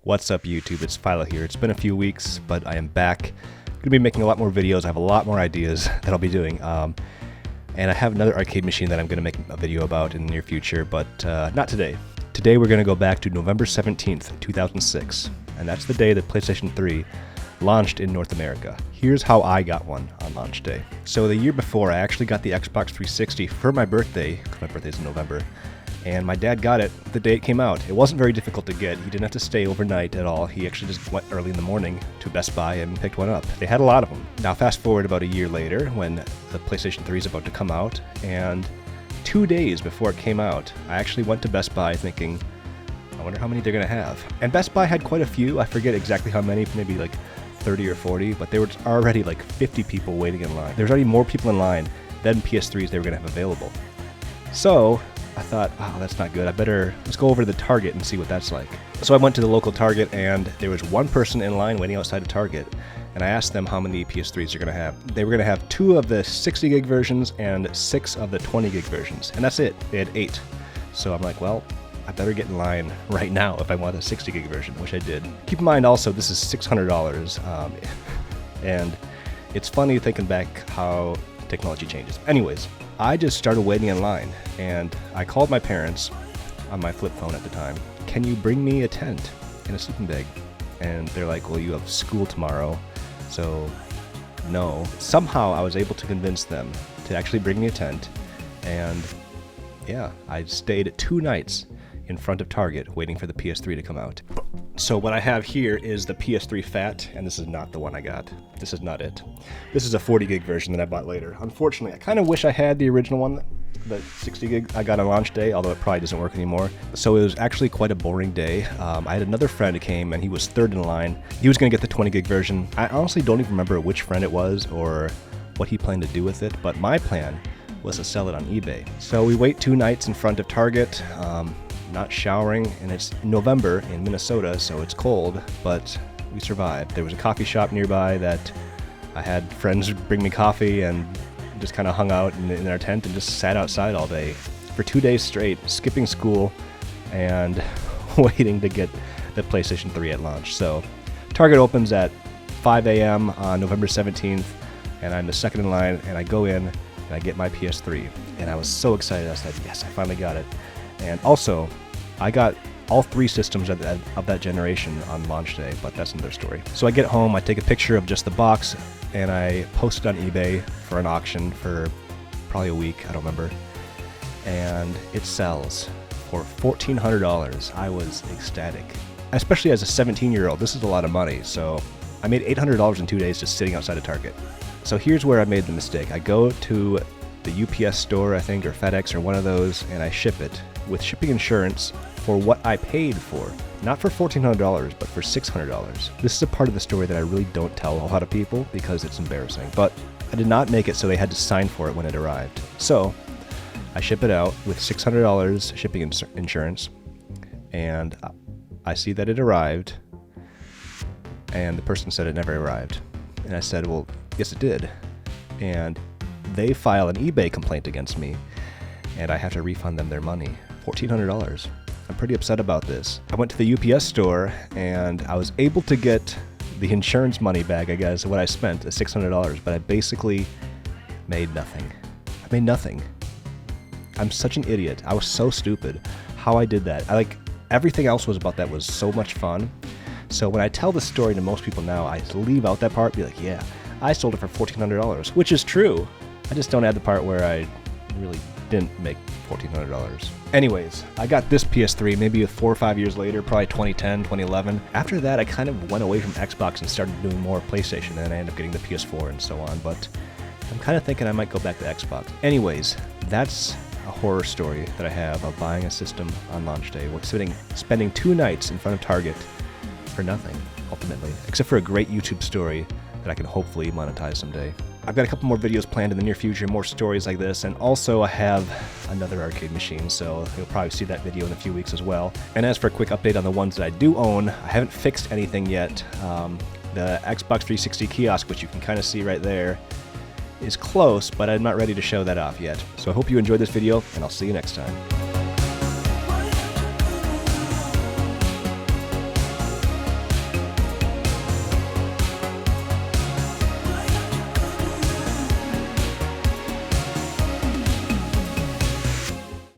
What's up YouTube, it's Philo here. It's been a few weeks, but I am back. I'm going to be making a lot more videos. I have a lot more ideas that I'll be doing. And I have another arcade machine that I'm going to make a video about in the near future, but not today. Today we're going to go back to November 17th, 2006. And that's the day that PlayStation 3 launched in North America. Here's how I got one on launch day. So the year before, I actually got the Xbox 360 for my birthday, because my birthday's in November. And my dad got it the day it came out. It wasn't very difficult to get. He didn't have to stay overnight at all. He actually just went early in the morning to Best Buy and picked one up. They had a lot of them. Now fast forward about a year later when the PlayStation 3 is about to come out, and 2 days before it came out, I actually went to Best Buy thinking, I wonder how many they're gonna have. And Best Buy had quite a few. I forget exactly how many, maybe like 30 or 40, but there were already like 50 people waiting in line. There's already more people in line than PS3s they were gonna have available. So I thought, wow, that's not good. Let's go over to the Target and see what that's like. So I went to the local Target, and there was one person in line waiting outside of Target. And I asked them how many PS3s they're going to have. They were going to have 2 of the 60 gig versions and 6 of the 20 gig versions. And that's it. They had 8. So I'm like, well, I better get in line right now if I want a 60 gig version, which I did. Keep in mind also, this is $600. And it's funny thinking back how technology changes. Anyways, I just started waiting in line, and I called my parents on my flip phone at the time. Can you bring me a tent and a sleeping bag? And they're like, well, you have school tomorrow, so no. Somehow I was able to convince them to actually bring me a tent, and yeah, I stayed 2 nights in front of Target waiting for the PS3 to come out. So what I have here is the PS3 Fat, and this is not the one I got. This is not it. This is a 40 gig version that I bought later. Unfortunately, I kind of wish I had the original one, the 60 gig I got on launch day, although it probably doesn't work anymore. So it was actually quite a boring day. I had another friend who came, and he was third in line. He was going to get the 20 gig version. I honestly don't even remember which friend it was or what he planned to do with it, but my plan was to sell it on eBay. So we wait 2 nights in front of Target. Not showering, and it's November in Minnesota, so it's cold, but we survived. There was a coffee shop nearby that I had friends bring me coffee, and just kind of hung out in our tent and just sat outside all day for 2 days straight, skipping school and waiting to get the PlayStation 3 at launch. So Target opens at 5 a.m. on November 17th, and I'm the second in line, and I go in and I get my PS3, and I was so excited. I said, yes, I finally got it. And also, I got all 3 systems of that generation on launch day, but that's another story. So I get home, I take a picture of just the box, and I post it on eBay for an auction for probably a week, I don't remember. And it sells for $1,400. I was ecstatic. Especially as a 17-year-old, this is a lot of money. So I made $800 in 2 days just sitting outside of Target. So here's where I made the mistake. I go to the UPS store, I think, or FedEx, or one of those, and I ship it with shipping insurance for what I paid for. Not for $1,400, but for $600. This is a part of the story that I really don't tell a lot of people because it's embarrassing, but I did not make it so they had to sign for it when it arrived. So I ship it out with $600 shipping insurance, and I see that it arrived, and the person said it never arrived. And I said, well, yes it did. And they file an eBay complaint against me, and I have to refund them their money, $1,400. I'm pretty upset about this. I went to the UPS store, and I was able to get the insurance money back, I guess, what I spent, the $600, but I basically made nothing. I made nothing. I'm such an idiot. I was so stupid how I did that. Everything else was about that was so much fun. So when I tell the story to most people now, I leave out that part, be like, yeah, I sold it for $1,400, which is true. I just don't add the part where I really didn't make $1,400. Anyways, I got this PS3 maybe 4 or 5 years later, probably 2010, 2011. After that, I kind of went away from Xbox and started doing more PlayStation, and I ended up getting the PS4 and so on, but I'm kind of thinking I might go back to Xbox. Anyways, that's a horror story that I have of buying a system on launch day, spending 2 nights in front of Target for nothing, ultimately, except for a great YouTube story that I can hopefully monetize someday. I've got a couple more videos planned in the near future, more stories like this, and also I have another arcade machine, so you'll probably see that video in a few weeks as well. And as for a quick update on the ones that I do own, I haven't fixed anything yet. The Xbox 360 kiosk, which you can kind of see right there, is close, but I'm not ready to show that off yet. So I hope you enjoyed this video, and I'll see you next time.